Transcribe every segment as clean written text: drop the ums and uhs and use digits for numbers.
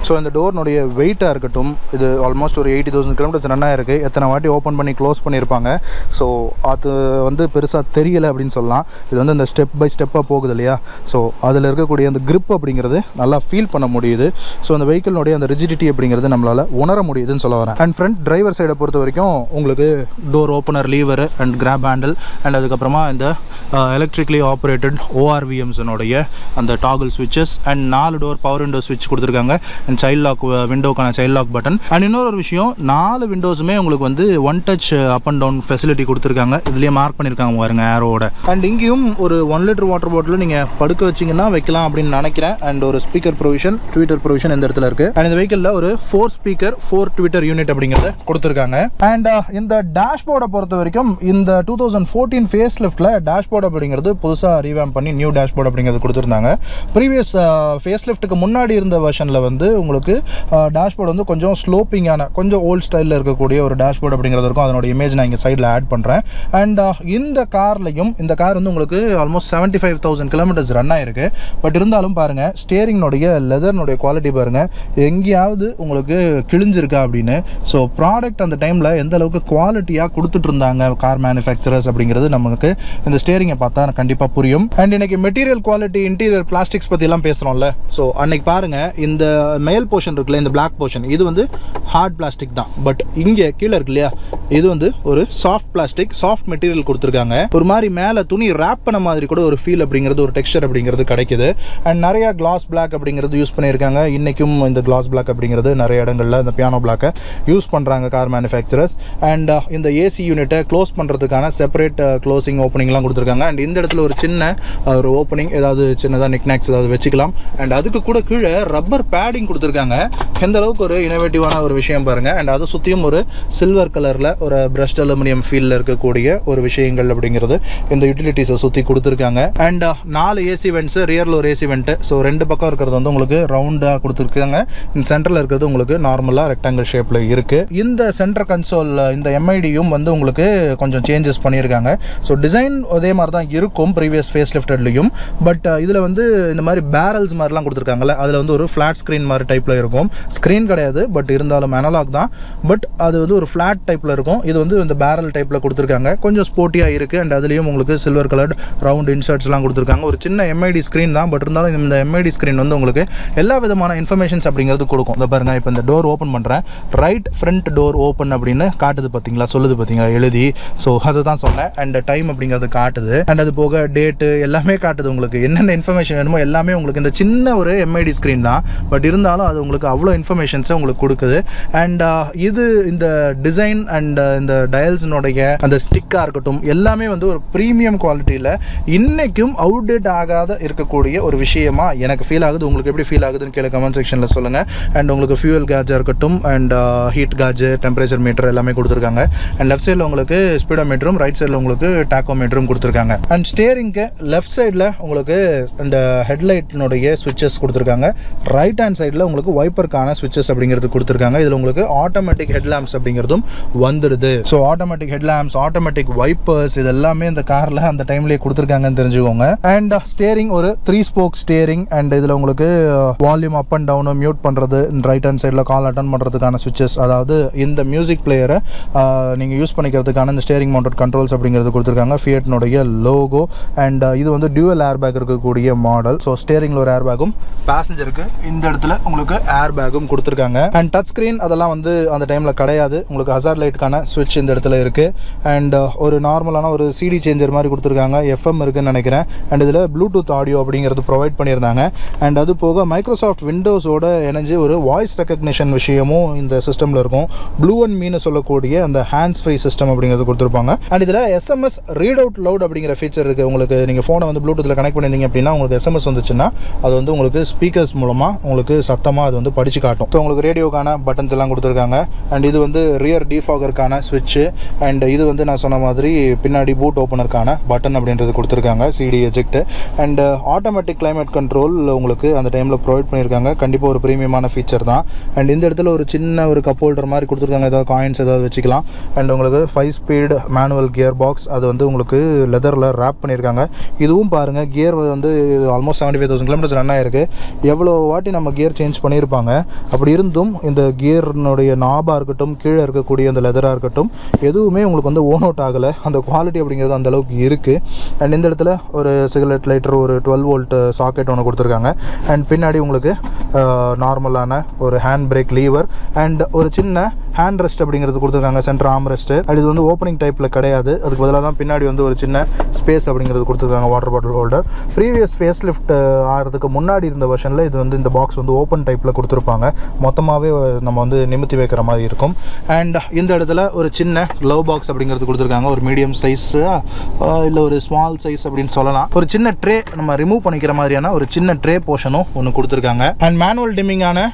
So இந்த டோர்னுடைய வெயிட்டாக இருக்கட்டும், இது ஆல்மோஸ்ட் ஒரு 80,000 கிலோமீட்டர்ஸ் ரன் ஆகிருக்கு. எத்தனை வாட்டி ஓப்பன் பண்ணி க்ளோஸ் பண்ணியிருப்பாங்க. ஸோ அது வந்து பெருசாக தெரியலை அப்படின்னு சொல்லலாம். இது வந்து இந்த ஸ்டெப் பை ஸ்டெப்பாக போகுது இல்லையா, ஸோ அதில் இருக்கக்கூடிய அந்த grip அப்படிங்கிறது நல்லா ஃபீல் பண்ண முடியுது. ஸோ அந்த வெஹிக்கிளுடைய அந்த ரிஜிடிட்டி அப்படிங்கிறது நம்மளால் உணர முடியுதுன்னு சொல்ல வரேன். அண்ட் ஃப்ரண்ட் டிரைவர் சைடை பொறுத்த வரைக்கும் உங்களுக்கு door opener, lever and grab handle and அதுக்கப்புறமா இந்த எலக்ட்ரிக்கலி ஆப்ரேட்டட் ORVMஸனுடைய அந்த டாகிள் ஸ்விட்சஸ் அண்ட் 4 டோர் பவர் விண்டோ ஸ்விட்ச் கொடுத்துருக்காங்க. அண்ட் சைல்ட் லாக் விண்டோக்கான சைல்ட் லாக் பட்டன். அண்ட் இன்னொரு விஷயம், 4 விண்டோஸுமே உங்களுக்கு வந்து one touch up and down facility கொடுத்துருக்காங்க. இதுலேயே மார்க் பண்ணியிருக்காங்க பாருங்க ஏரோட. அண்ட் இங்கேயும் ஒரு 1 லிட்டர் வாட்டர் பாட்டில் நீங்கள் படுக்க வச்சிங்கன்னா வைக்கலாம் அப்படின்னு நினைக்கிறேன். அண்ட் ஒரு ஸ்பீக்கர் ப்ரொவிஷன், ட்விட்டர் ப்ரொவிஷன் இந்த இடத்துல இருக்குது. அண்ட் இந்த வெஹிக்கிளில் ஒரு 4 ஸ்பீக்கர் 4 ட்விட்டர் யூனிட் அப்படிங்கிறத கொடுத்துருக்காங்க. அண்ட் இந்த டேஷ்போர்டை பொறுத்த வரைக்கும் இந்த 2014 ஃபேஸ் லிஃப்ட்டில் டேஷ்போர்ட் அப்படிங்கிறது புதுசாக ரீவேம் பண்ணி நியூ டேஷ்போர்ட் அப்படிங்கிறது கொடுத்துருந்தாங்க. ப்ரீவியஸ் ஃபேஸ் லிஃப்ட்டுக்கு முன்னாடி இருந்த வெர்ஷனில் வந்து உங்களுக்கு டேஷ்போர்ட் வந்து கொஞ்சம் ஸ்லோப்பிங்கான, கொஞ்சம் ஓல்ட் ஸ்டைலில் இருக்கக்கூடிய ஒரு டேஷ்போர்ட் அப்படிங்கிறது இருக்கும். அதனோட இமேஜ் நான் இங்கே சைடில் ஆட் பண்ணுறேன். அண்ட் இந்த கார்லையும், இந்த கார் வந்து உங்களுக்கு ஆல்மோஸ்ட் 75,000 கிலோமீட்டர்ஸ் ரன் ஆயிருக்கு. பட் இருந்தாலும் பாருங்கள், ஸ்டியரிங்னுடைய லெதர்னுடைய குவாலிட்டி பாருங்கள், எங்கேயாவது உங்களுக்கு கிழிஞ்சிருக்கா அப்படின்னு. ஸோ ப்ராடக்ட் அந்த டைமில் எந்த அளவுக்கு குவாலிட்டியாக கொடுத்துட்டு இருந்தாங்க கார் மேனுஃபேக்சரர்ஸ் அப்படிங்கிறது நமக்கு இந்த ஸ்டியரிங்கை பார்த்தா கண்டிப்பாக புரியும். அண்ட் இன்னைக்கு மெட்டீரியல் குவாலிட்டி, இன்டீரியர் பிளாஸ்டிக்ஸ் பற்றிலாம் பேசுகிறோம்ல. ஸோ அன்னைக்கு பாருங்கள், இந்த மேல் போர்ஷன் இருக்குல்ல, இந்த பிளாக் போர்ஷன், இது வந்து ஹார்ட் பிளாஸ்டிக் தான். பட் இங்கே கீழே இருக்கு இல்லையா, இது வந்து ஒரு சாஃப்ட் பிளாஸ்டிக், சாஃப்ட் மெட்டீரியல் கொடுத்துருக்காங்க. ஒரு மாதிரி மேலே துணி ரேப் பண்ண மாதிரி கூட ஒரு ஃபீல் அப்படிங்கிறது, ஒரு டெக்ஸ்சர் அப்படிங்கிறது கிடைக்குது. அண்ட் நிறையா கிளாஸ் பிளாக் அப்படிங்கிறது யூஸ் பண்ணியிருக்காங்க. இன்றைக்கும் இந்த கிளாஸ் பிளாக் அப்படிங்கிறது நிறைய இடங்களில் இந்த பியானோ பிளாக்கை யூஸ் பண்ணுறாங்க கார் மேனுஃபேக்சரர்ஸ். அண்ட் இந்த ஏசி யூனிட்டை க்ளோஸ் பண்ணுறதுக்கான செப்பரேட் க்ளோசிங் ஓப்பனிங்லாம் கொடுத்துருக்காங்க. அண்ட் இந்த இடத்துல ஒரு சின்ன ஒரு ஓப்பனிங், ஏதாவது சின்னதாக நிக்நாக்ஸ் ஏதாவது வச்சுக்கலாம். அண்ட் அதுக்கு கூட கீழே ரப்பர் பேடிங் கொடுத்துருக்காங்க. எந்த அளவுக்கு ஒரு இனோவேட்டிவான ஒரு விஷயம் பாருங்கள். அண்ட் அதை சுற்றியும் ஒரு சில்வர் கலரில் ஒரு பிரஷ்ட் அலுமினியம் ஃபீலில் இருக்கக்கூடிய ஒரு விஷயங்கள் அப்படிங்கிறது இந்த யூட்டிலிட்டிஸை சுற்றி கொடுத்துருக்காங்க. அண்ட் 4 ஏசி வெண்ட்ஸு, ரியரில் ஒரு ஏசி வெண்ட்டு. ஸோ 2 பக்கம் இருக்கிறது வந்து உங்களுக்கு ரவுண்டாக கொடுத்துருக்காங்க. இந்த சென்டரில் இருக்கிறது உங்களுக்கு நார்மலாக ரெக்டாங்கிள் ஷேப்பில் இருக்குது. இந்த சென்டர் கன்சோல், இந்த எம்ஐடியும் வந்து உங்களுக்கு கொஞ்சம் சேஞ்சஸ் பண்ணியிருக்காங்க. ஸோ டிசைன் அதே மாதிரி தான் இருக்கும் ப்ரீவியஸ் ஃபேஸ் லிஃப்ட்லையும். பட் இதில் வந்து இந்த மாதிரி பேரல்ஸ் மாதிரிலாம் கொடுத்துருக்காங்கல்ல, அதில் வந்து ஒரு ஃப்ளாட் ஸ்க்ரீன் மாதிரி டைப்பில் இருக்கும். ஸ்க்ரீன் கிடையாது, பட் இருந்தாலும் அனலாக் தான். பட் அது வந்து ஒரு ஃப்ளாட் டைப்பில் இருக்கும். இது வந்து இந்த பேரல் டைப்பில் கொடுத்துருக்காங்க. கொஞ்சம் ஸ்போர்ட்டியாக இருக்குது. அண்ட் அதுலேயும் உங்களுக்கு சில்வர் கலர்ட் ரவுண்ட் இன்சர்ட்ஸ்லாம் கொடுத்துருக்காங்க. ஒரு சின்ன எம்ஐடி ஸ்க்ரீன் தான், பட் இருந்தாலும் இந்த எம்ஐடி ஸ்க்ரீன் வந்து உங்களுக்கு எல்லா விதமான இன்ஃபர்மேஷன்ஸ் அப்படிங்கிறது கொடுக்கும். இந்த பாருங்கள், இப்போ இந்த டோர் ஓப்பன் பண்ணுறேன், ரைட் ஃப்ரண்ட் டோர் ஓப்பன் அப்படின்னு காட்டுது பார்த்தீங்களா, சொல்லுது பார்த்தீங்களா எழுதி. ஸோ அதை தான் சொன்னேன். அண்ட் டைம் அப்படிங்கிறது காட்டுது. அண்ட் அது போக டேட்டு எல்லாமே காட்டுது. உங்களுக்கு என்னென்ன இன்ஃபர்மேஷன் வேணுமோ எல்லாமே உங்களுக்கு இந்த சின்ன ஒரு எம்ஐடி ஸ்க்ரீன் தான், பட் இருந்தாலும் அது உங்களுக்கு அவ்வளோ இன்ஃபர்மேஷன்ஸை உங்களுக்கு கொடுக்குது. அண்ட் இது இந்த டிசைன் அண்ட் இந்த டயல்ஸினுடைய அந்த ஸ்டிக்காக இருக்கட்டும், எல்லாமே வந்து ஒரு ப்ரீமியம் குவாலிட்டியில் இன்றைக்கும் அவுடேட் ஆகாத இருக்கக்கூடிய ஒரு விஷயமா எனக்கு ஃபீல் ஆகுது. உங்களுக்கு எப்படி ஃபீல் ஆகுதுன்னு கீழே கமெண்ட் செக்ஷனில் சொல்லுங்கள். அண்ட் உங்களுக்கு ஃபியூவல் கேஜாக இருக்கட்டும், and heat gauge, temperature meter எல்லாமே கொடுத்துருக்காங்க. அண்ட் லெஃப்ட் சைடில் உங்களுக்கு ஸ்பீடோமீட்டரும், ரைட் சைடில் உங்களுக்கு டாக்கோமீட்டரும் கொடுத்துருக்காங்க. அண்ட் ஸ்டியரிங்க்கு லெஃப்ட் சைடில் உங்களுக்கு இந்த ஹெட்லைட்டினுடைய ஸ்விட்சஸ் கொடுத்துருக்காங்க. ரைட் ஹேண்ட் சைடில் உங்களுக்கு வைப்பருக்கான ஸ்விட்சஸ் அப்படிங்கிறது கொடுத்துருக்காங்க. இதில் உங்களுக்கு ஆட்டோமேட்டிக் ஹெட்லாம்ப்ஸ் அப்படிங்கிறதும் வந்துடுது. So automatic headlamps, automatic vipers, இது எல்லாமே இந்த காரில் அந்த டைம்லேயே கொடுத்துருக்காங்கன்னு தெரிஞ்சுக்கோங்க. அண்ட் ஸ்டியரிங் ஒரு 3 ஸ்போக் ஸ்டியரிங். அண்ட் இதில் உங்களுக்கு volume up and down, mute பண்ணுறது, ரைட் ஹேண்ட் சைடில் கால் அட்டன் பண்ணுறதுக்கான ஸ்விட்சஸ், அதாவது இந்த மியூசிக் பிளேயரை நீங்கள் யூஸ் பண்ணிக்கிறதுக்கான இந்த ஸ்டியரிங் மவுண்டட் கண்ட்ரோல்ஸ் அப்படிங்கிறது கொடுத்துருக்காங்க. ஃபியட்னுடைய லோகோ. அண்ட் இது வந்து டியூவல் ஏர் பேக் இருக்கக்கூடிய மாடல். ஸோ ஸ்டியரிங்கில் ஒரு ஏர் பேக்கும், பேசஞ்சருக்கு இந்த இடத்துல உங்களுக்கு ஏர் பேக்கும் கொடுத்துருக்காங்க. அண்ட் டச் ஸ்க்ரீன் அதெல்லாம் வந்து அந்த டைமில் கிடையாது. உங்களுக்கு ஹசார்ட் லைட்டுக்கான ஸ்விட்ச் இந்த இடத்துல இருக்குது. அண்ட் ஒரு நார்மலான ஒரு சிடி சேஞ்சர் மாதிரி கொடுத்துருக்காங்க. FM இருக்குன்னு நினைக்கிறேன். அண்ட் இதில் ப்ளூடூத் ஆடியோ அப்படிங்கிறது ப்ரொவைட் பண்ணியிருந்தாங்க. அண்ட் அது போக மைக்ரோசாஃப்ட் விண்டோஸோட இணைஞ்சு ஒரு வாய்ஸ் ரெக்கக்னிஷன் விஷயமும் இந்த சிஸ்டமில் இருக்கும். ப்ளூ அண்ட் மீன் சொல்லக்கூடிய அந்த ஹேண்ட்ஸ் ஃப்ரீ சிஸ்டம் அப்படிங்கிறது கொடுத்துருப்பாங்க. அண்ட் இதில் SMS ரீட் அவுட் லவுட் அப்படிங்கிற ஃபீச்சர் இருக்குது. உங்களுக்கு நீங்கள் ஃபோனை வந்து ப்ளூடூத்தில் கனெக்ட் பண்ணியிருந்தீங்க அப்படின்னா உங்களுக்கு SMS வந்துச்சுன்னா அது வந்து உங்களுக்கு ஸ்பீக்கர்ஸ் மூலமாக உங்களுக்கு சத்தமாக அது வந்து படித்து காட்டும். ஸோ உங்களுக்கு ரேடியோக்கான பட்டன்ஸ் எல்லாம் கொடுத்துருக்காங்க. அண்ட் இது வந்து ரியர் டிஃபாகருக்கான ஸ்விட்சு. அண்ட் இது வந்து நான் சொன்ன மாதிரி பின்னாடி பூட் ஓப்பனருக்கான பட்டன் அப்படின்றது கொடுத்துருக்காங்க, CD eject. And automatic climate control உங்களுக்கு அந்த டைமில் ப்ரொவைட் பண்ணியிருக்காங்க. கண்டிப்பாக ஒரு ப்ரீமியமான ஃபீச்சர் தான். அண்ட் இந்த இடத்துல ஒரு சின்ன ஒரு கப் ஹோல்டர் மாதிரி கொடுத்துருக்காங்க, ஏதாவது காயின்ஸ் ஏதாவது வச்சுக்கலாம். அண்ட் உங்களுக்கு 5 ஸ்பீட் மேனுவல் கியர் பாக்ஸ், அது வந்து உங்களுக்கு லெதரில் ரேப் பண்ணியிருக்காங்க. இதுவும் பாருங்கள், கியர் வந்து ஆல்மோஸ்ட் 75,000 கிலோமீட்டர்ஸ் ரன் ஆயிருக்கு. எவ்வளோ வாட்டி நம்ம கியர் சேஞ்ச் சேஞ்ச் பண்ணியிருப்பாங்க. அப்படி இருந்தும் இந்த கியர்னுடைய நாபாக இருக்கட்டும், கீழே இருக்கக்கூடிய அந்த லெதராக இருக்கட்டும், எதுவுமே உங்களுக்கு வந்து ஓன் அவுட் ஆகலை. அந்த குவாலிட்டி அப்படிங்கிறது அந்த அளவுக்கு இருக்குது. அண்ட் இந்த இடத்துல ஒரு சிகரெட் லைட்டர், ஒரு 12 வோல்ட் சாக்கெட் ஒன்று கொடுத்துருக்காங்க. அண்ட் பின்னாடி உங்களுக்கு நார்மலான ஒரு ஹேண்ட் பிரேக் லீவர் அண்ட் ஒரு சின்ன ஹேண்ட் ரெஸ்ட் அப்படிங்கிறது கொடுத்துருக்காங்க, சென்டர் ஆர்ம் ரெஸ்ட்டு. அது இது வந்து ஓப்பனிங் டைப்பில் கிடையாது. அதுக்கு பதிலாக தான் பின்னாடி வந்து ஒரு சின்ன ஸ்பேஸ் அப்படிங்கிறது கொடுத்துருக்காங்க, water bottle holder. Previous facelift ஆகிறதுக்கு முன்னாடி இருந்த வெர்ஷனில் இது வந்து இந்த பாக்ஸ் வந்து ஓப்பன் டைப்பில் கொடுத்துருப்பாங்க. மொத்தமாகவே நம்ம வந்து நிமித்தி வைக்கிற மாதிரி இருக்கும். அண்ட் இந்த இடத்துல ஒரு சின்ன க்ளவ் பாக்ஸ் அப்படிங்கிறது கொடுத்துருக்காங்க. ஒரு மீடியம் சைஸ் இல்லை ஒரு ஸ்மால் சைஸ் அப்படின்னு சொல்லலாம். ஒரு சின்ன ட்ரே நம்ம ரிமூவ் பண்ணிக்கிற மாதிரியான ஒரு சின்ன ட்ரே போர்ஷனும் ஒன்று கொடுத்துருக்காங்க. அண்ட் மேனுவல் டிம்மிங்கான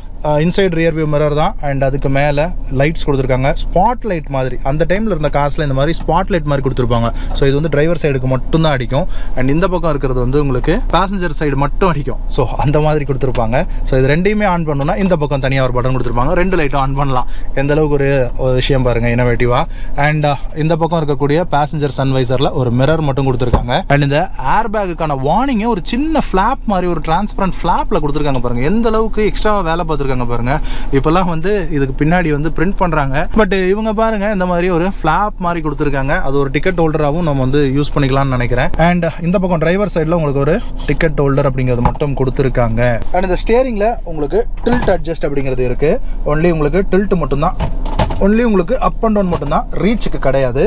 இன்சைட் ரியர் வியூ மிரர் தான். அண்ட் அதுக்கு மேலே லைட்ஸ் கொடுத்துருக்காங்க, ஸ்பாட் லைட் மாதிரி. அந்த டைமில் இருந்த கார்ஸில் இந்த மாதிரி ஸ்பாட் லைட் மாதிரி கொடுத்துருப்பாங்க. ஸோ இது வந்து டிரைவர் சைடுக்கு மட்டும்தான் அடிக்கும். அண்ட் இந்த பக்கம் இருக்கிறது வந்து உங்களுக்கு பேசஞ்சர் சைடு மட்டும் அடிக்கும். ஸோ அந்த மாதிரி கொடுத்துருப்பாங்க. ஸோ இது ரெண்டையுமே ஆன் பண்ணணும்னா இந்த பக்கம் தனியாக ஒரு பட்டன் கொடுத்துருப்பாங்க. 2 லைட்டும் ஆன் பண்ணலாம். எந்த அளவுக்கு ஒரு விஷயம் பாருங்கள், இனோவேட்டிவாக. அண்ட் இந்த பக்கம் இருக்கக்கூடிய பேசஞ்சர் சன்வைசரில் ஒரு மிரர் மட்டும் கொடுத்துருக்காங்க. அண்ட் இந்த ஏர் பேக்குக்கான வார்னிங்கை ஒரு சின்ன ஃப்ளாப் மாதிரி, ஒரு டிரான்ஸ்பரண்ட் ஃப்ளாப்பில் கொடுத்துருக்காங்க பாருங்கள். எந்த அளவுக்கு எக்ஸ்ட்ராவாக வேலை பார்த்துருக்காங்க பாருங்க. இப்பெல்லாம் வந்து இதுக்கு பின்னாடி வந்து பிரிண்ட் பண்றாங்க. பட் இவங்க பாருங்க இந்த மாதிரி ஒரு ஃபிளாப் மாதிரி கொடுத்துருக்காங்க. அது ஒரு டிக்கெட் ஹோல்டராகவும் நம்ம வந்து யூஸ் பண்ணிக்கலாம்னு நினைக்கிறேன். அண்ட் இந்த பக்கம் டிரைவர் சைடில் உங்களுக்கு ஒரு டிக்கெட் ஹோல்டர் அப்படிங்கிறது மட்டும் கொடுத்துருக்காங்க. அண்ட் இந்த ஸ்டியரிங்ல உங்களுக்கு டில்ட் அட்ஜஸ்ட் அப்படிங்கிறது இருக்கு. ஒன்லி உங்களுக்கு டில்ட் மட்டும்தான், ஒன்லி உங்களுக்கு அப் அண்ட் டவுன் மட்டும்தான், ரீச்சுக்கு கிடையாது.